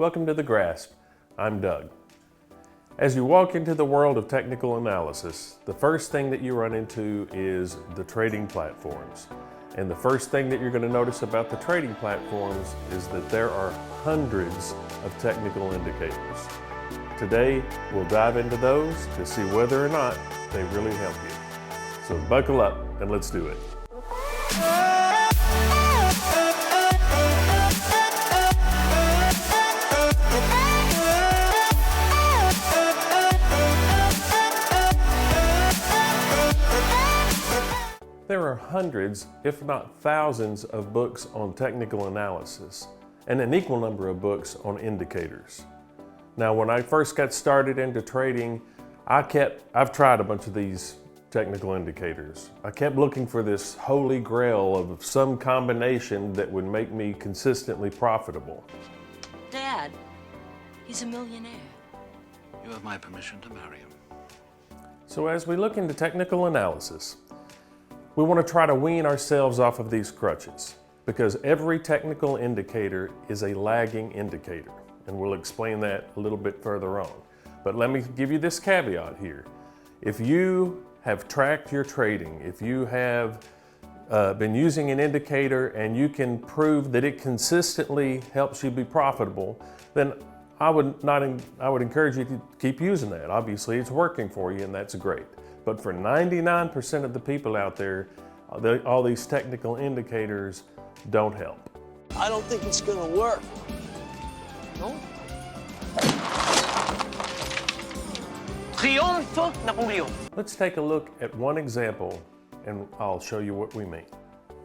Welcome to The Grasp. I'm Doug. As you walk into the world of technical analysis, the first thing that you run into is the trading platforms. And the first thing that you're going to notice about the trading platforms is that there are hundreds of technical indicators. Today, we'll dive into those to see whether or not they really help you. So buckle up and let's do it. There are hundreds, if not thousands, of books on technical analysis and an equal number of books on indicators. Now, when I first got started into trading, I've tried a bunch of these technical indicators. I kept looking for this holy grail of some combination that would make me consistently profitable. Dad, he's a millionaire. You have my permission to marry him. So as we look into technical analysis, we want to try to wean ourselves off of these crutches because every technical indicator is a lagging indicator, and we'll explain that a little bit further on. But let me give you this caveat here. If you have tracked your trading, if you have been using an indicator and you can prove that it consistently helps you be profitable, then I would encourage you to keep using that. Obviously, it's working for you, and that's great. But for 99% of the people out there, all these technical indicators don't help. I don't think it's gonna work. No? Triomphe Napoleon. Let's take a look at one example and I'll show you what we mean.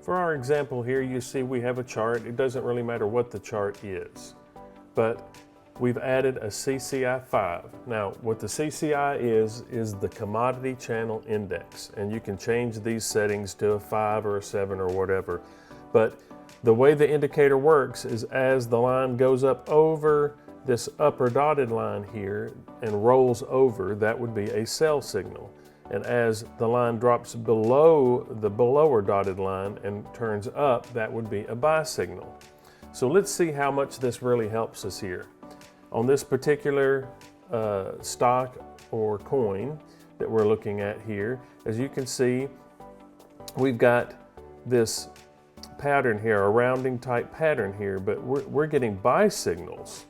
For our example here, you see we have a chart. It doesn't really matter what the chart is, but we've added a CCI 5. Now, what the CCI is the Commodity Channel Index, and you can change these settings to a 5 or a 7 or whatever. But the way the indicator works is as the line goes up over this upper dotted line here and rolls over, that would be a sell signal. And as the line drops below the lower dotted line and turns up, that would be a buy signal. So let's see how much this really helps us here. On this particular stock or coin that we're looking at here, as you can see, we've got this pattern here, a rounding type pattern here, but we're getting buy signals.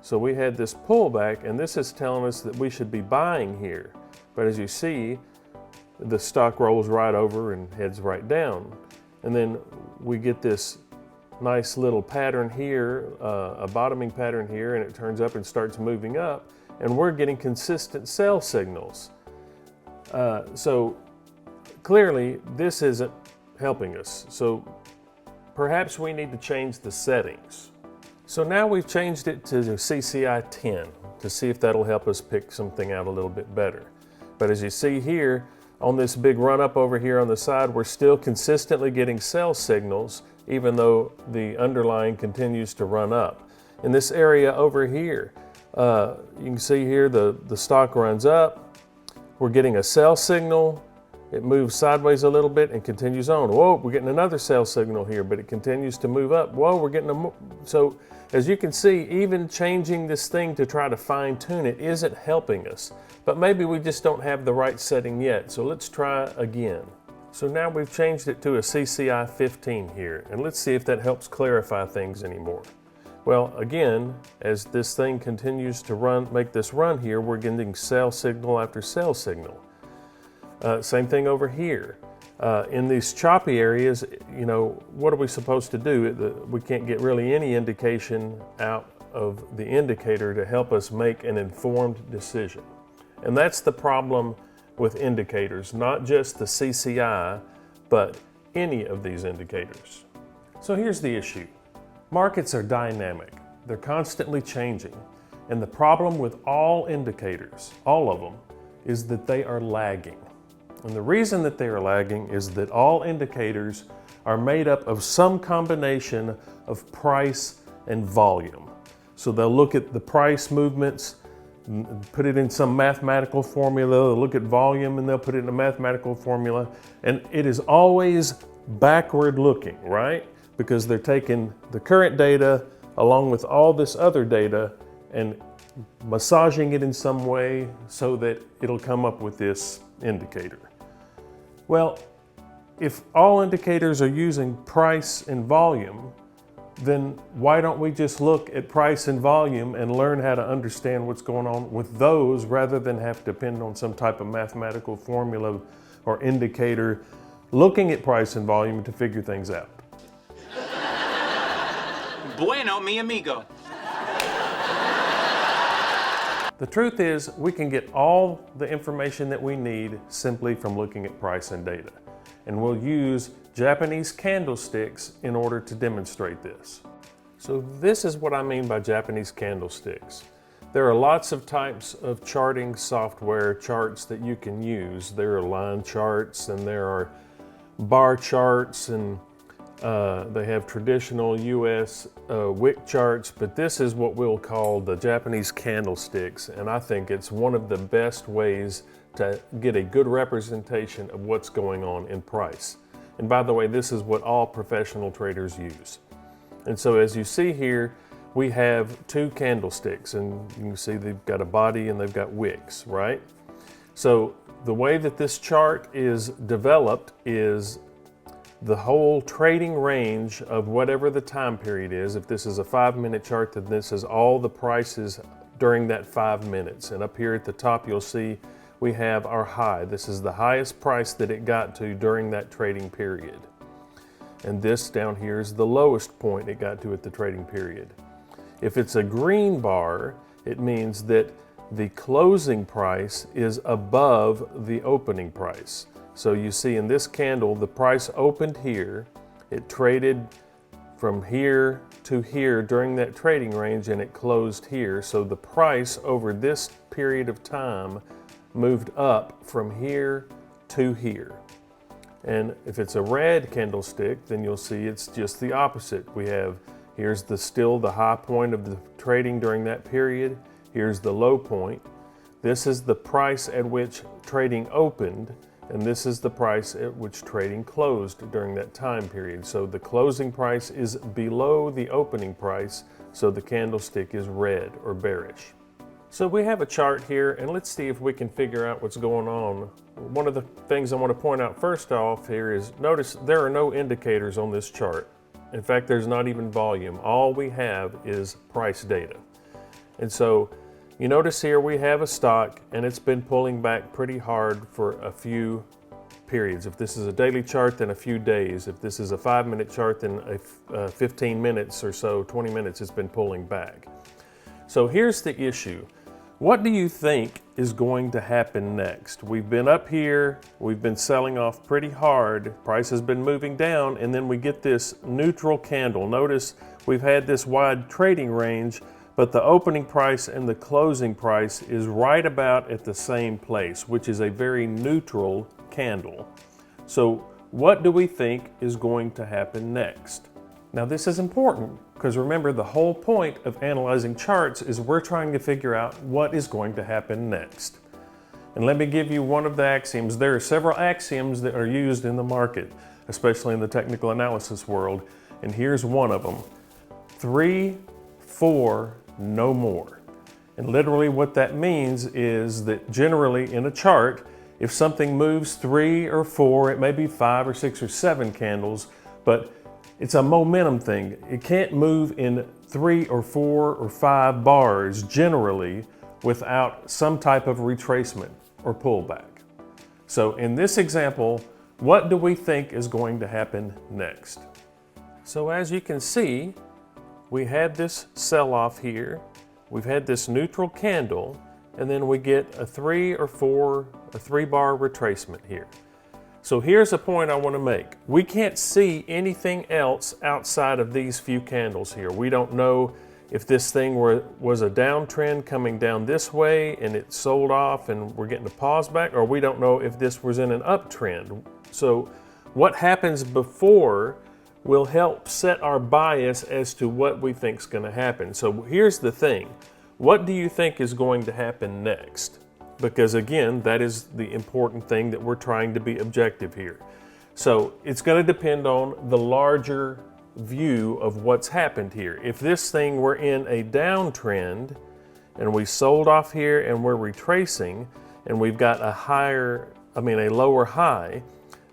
So we had this pullback, and this is telling us that we should be buying here. But as you see, the stock rolls right over and heads right down. And then we get this nice little pattern here, a bottoming pattern here, and it turns up and starts moving up, and we're getting consistent sell signals. So clearly this isn't helping us. So perhaps we need to change the settings. So now we've changed it to CCI 10 to see if that'll help us pick something out a little bit better. But as you see here, on this big run up over here on the side, we're still consistently getting sell signals even though the underlying continues to run up. In this area over here, you can see here the stock runs up, we're getting a sell signal, it moves sideways a little bit and continues on. Whoa, we're getting another sell signal here, but it continues to move up. Whoa, we're getting so as you can see, even changing this thing to try to fine tune it isn't helping us. But maybe we just don't have the right setting yet, so let's try again. So now we've changed it to a CCI 15 here, and let's see if that helps clarify things anymore. Well, again, as this thing continues to make this run here, we're getting sell signal after sell signal. Same thing over here. In these choppy areas, you know, what are we supposed to do? We can't get really any indication out of the indicator to help us make an informed decision. And that's the problem with indicators, not just the CCI, but any of these indicators. So here's the issue. Markets are dynamic. They're constantly changing. And the problem with all indicators, all of them, is that they are lagging. And the reason that they are lagging is that all indicators are made up of some combination of price and volume. So they'll look at the price movements, put it in some mathematical formula, they'll look at volume and they'll put it in a mathematical formula, and it is always backward looking, right? Because they're taking the current data, along with all this other data and massaging it in some way so that it'll come up with this indicator. Well, if all indicators are using price and volume, then why don't we just look at price and volume and learn how to understand what's going on with those rather than have to depend on some type of mathematical formula or indicator looking at price and volume to figure things out? Bueno, mi amigo. The truth is, we can get all the information that we need simply from looking at price and data. And we'll use Japanese candlesticks in order to demonstrate this. So this is what I mean by Japanese candlesticks. There are lots of types of charting software charts that you can use. There are line charts and there are bar charts, and they have traditional US wick charts, but this is what we'll call the Japanese candlesticks, and I think it's one of the best ways to get a good representation of what's going on in price. And by the way, this is what all professional traders use. And so as you see here, we have two candlesticks, and you can see they've got a body and they've got wicks, right? So the way that this chart is developed is the whole trading range of whatever the time period is. If this is a 5-minute chart, then this is all the prices during that 5 minutes. And up here at the top, you'll see we have our high. This is the highest price that it got to during that trading period. And this down here is the lowest point it got to at the trading period. If it's a green bar, it means that the closing price is above the opening price. So you see in this candle, the price opened here, it traded from here to here during that trading range, and it closed here. So the price over this period of time moved up from here to here. And if it's a red candlestick, then you'll see it's just the opposite. We have, here's still the high point of the trading during that period. Here's the low point. This is the price at which trading opened, and this is the price at which trading closed during that time period. So the closing price is below the opening price, so the candlestick is red or bearish. So we have a chart here, and let's see if we can figure out what's going on. One of the things I want to point out first off here is, notice there are no indicators on this chart. In fact, there's not even volume. All we have is price data. And so you notice here we have a stock, and it's been pulling back pretty hard for a few periods. If this is a daily chart, then a few days. If this is a 5-minute chart, then 15 minutes or so, 20 minutes, it's been pulling back. So here's the issue. What do you think is going to happen next? We've been up here, we've been selling off pretty hard, price has been moving down, and then we get this neutral candle. Notice we've had this wide trading range, but the opening price and the closing price is right about at the same place, which is a very neutral candle. So what do we think is going to happen next? Now this is important because remember, the whole point of analyzing charts is we're trying to figure out what is going to happen next. And let me give you one of the axioms. There are several axioms that are used in the market, especially in the technical analysis world, and here's one of them. 3, 4, no more. And literally what that means is that generally in a chart, if something moves 3 or 4, it may be 5 or 6 or 7 candles, but it's a momentum thing. It can't move in 3 or 4 or 5 bars generally without some type of retracement or pullback. So in this example, what do we think is going to happen next? So as you can see, we had this sell-off here, we've had this neutral candle, and then we get a 3 or 4, a 3-bar retracement here. So here's a point I want to make. We can't see anything else outside of these few candles here. We don't know if this thing was a downtrend coming down this way and it sold off and we're getting a pause back, or we don't know if this was in an uptrend. So what happens before will help set our bias as to what we think is going to happen. So here's the thing. What do you think is going to happen next? Because again, that is the important thing that we're trying to be objective here. So it's going to depend on the larger view of what's happened here. If this thing were in a downtrend and we sold off here and we're retracing and we've got a lower high,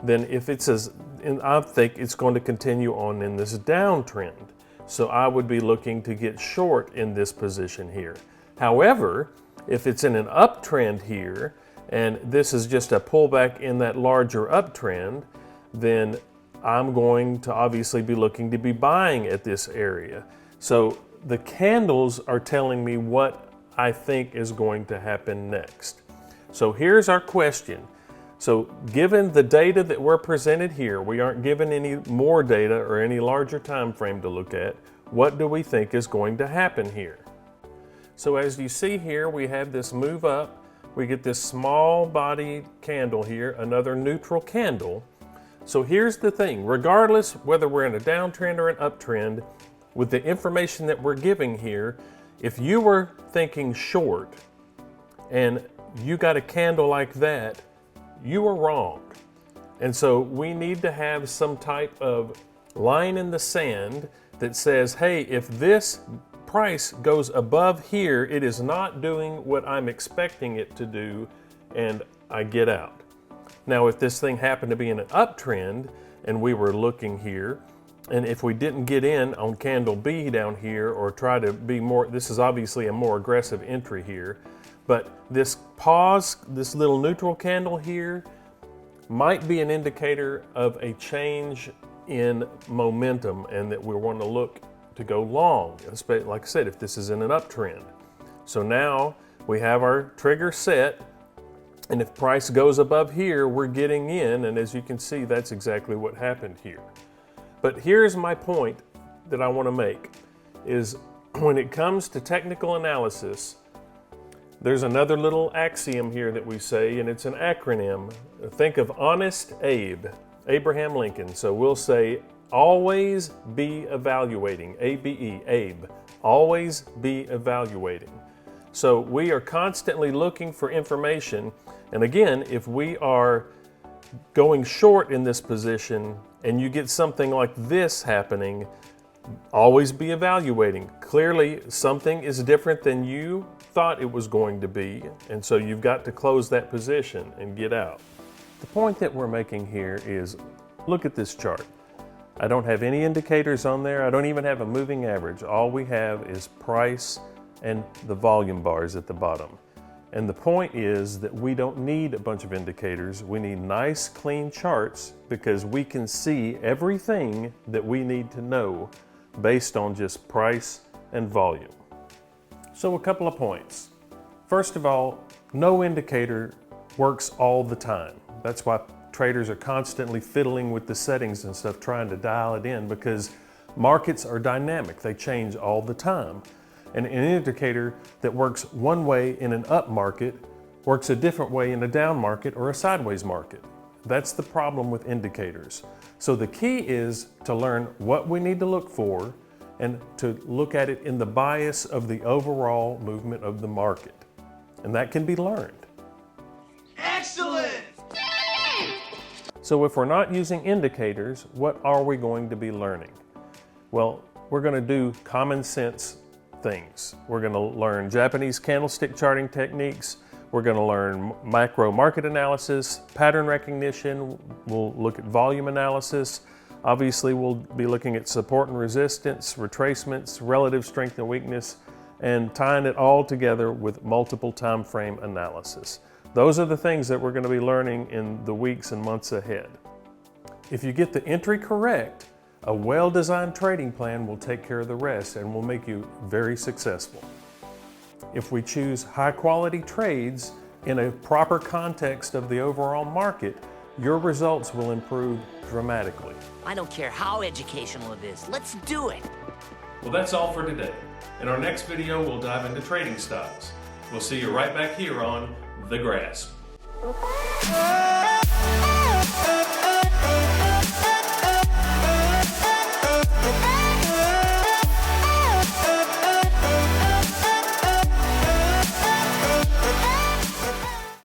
then if it says, and I think it's going to continue on in this downtrend. So I would be looking to get short in this position here. However, if it's in an uptrend here, and this is just a pullback in that larger uptrend, then I'm going to obviously be looking to be buying at this area. So the candles are telling me what I think is going to happen next. So here's our question. So given the data that we're presented here, we aren't given any more data or any larger time frame to look at. What do we think is going to happen here? So as you see here, we have this move up. We get this small body candle here, another neutral candle. So here's the thing, regardless whether we're in a downtrend or an uptrend, with the information that we're giving here, if you were thinking short and you got a candle like that, you were wrong. And so we need to have some type of line in the sand that says, hey, if this price goes above here, it is not doing what I'm expecting it to do, and I get out. Now, if this thing happened to be in an uptrend and we were looking here, and if we didn't get in on candle B down here or try to be more, this is obviously a more aggressive entry here, but this pause, this little neutral candle here might be an indicator of a change in momentum and that we want to look to go long, like I said, if this is in an uptrend. So now we have our trigger set, and if price goes above here, we're getting in, and as you can see, that's exactly what happened here. But here's my point that I want to make, is when it comes to technical analysis, there's another little axiom here that we say, and it's an acronym. Think of Honest Abe, Abraham Lincoln. So we'll say, always be evaluating, A-B-E, Abe, always be evaluating. So we are constantly looking for information, and again, if we are going short in this position and you get something like this happening, always be evaluating. Clearly, something is different than you thought it was going to be, and so you've got to close that position and get out. The point that we're making here is, look at this chart. I don't have any indicators on there. I don't even have a moving average. All we have is price and the volume bars at the bottom. And the point is that we don't need a bunch of indicators. We need nice, clean charts because we can see everything that we need to know based on just price and volume. So a couple of points. First of all, no indicator works all the time. That's why traders are constantly fiddling with the settings and stuff, trying to dial it in, because markets are dynamic. They change all the time. And an indicator that works one way in an up market works a different way in a down market or a sideways market. That's the problem with indicators. So the key is to learn what we need to look for and to look at it in the bias of the overall movement of the market. And that can be learned. Excellent! So if we're not using indicators, what are we going to be learning? Well, we're going to do common sense things. We're going to learn Japanese candlestick charting techniques. We're going to learn macro market analysis, pattern recognition. We'll look at volume analysis. Obviously, we'll be looking at support and resistance, retracements, relative strength and weakness, and tying it all together with multiple time frame analysis. Those are the things that we're going to be learning in the weeks and months ahead. If you get the entry correct, a well-designed trading plan will take care of the rest and will make you very successful. If we choose high-quality trades in a proper context of the overall market, your results will improve dramatically. I don't care how educational it is. Let's do it. Well, that's all for today. In our next video, we'll dive into trading styles. We'll see you right back here on The Grasp.